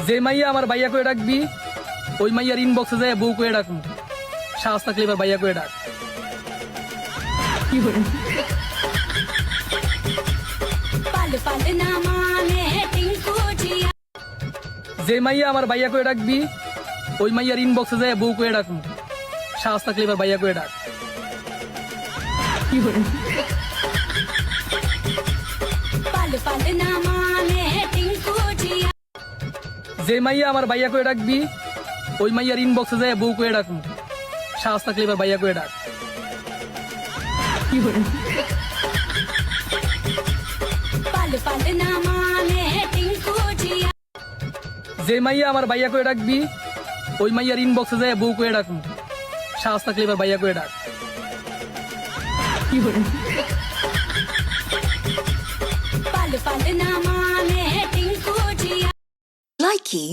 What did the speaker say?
যে মাইয়া আমার ভাইয়া কয়ে ডাকবি ওই মাইয়ার ইনবক্সে যায় বউ কয়ে ডাকবো। সাহস থাকলে এবার ভাইয়া কয়ে ডাক। যে মাইয়া আমার ভাইয়া কয়ে ডাকবি ওই মাইয়ার ইনবক্সে যায় বউ কয়ে ডাকবো। সাহস থাকলে এবার ভাইয়া কয়ে ডাক। যে মাইয়া আমার ভাইয়া কয়ে ডাকবি ওই মাইয়ার ইনবক্সে যায় বউ কয়ে ডাকবো। সাহস থাকলে এবার ভাইয়া কয়ে ডাক। যে মাইয়া আমার ভাইয়া কয়ে ডাকবি ওই মাইয়ার ইনবক্সে যায় বউ কয়ে ডাকবো। সাহস থাকলে এবার ভাইয়া কয়ে ডাক। Likey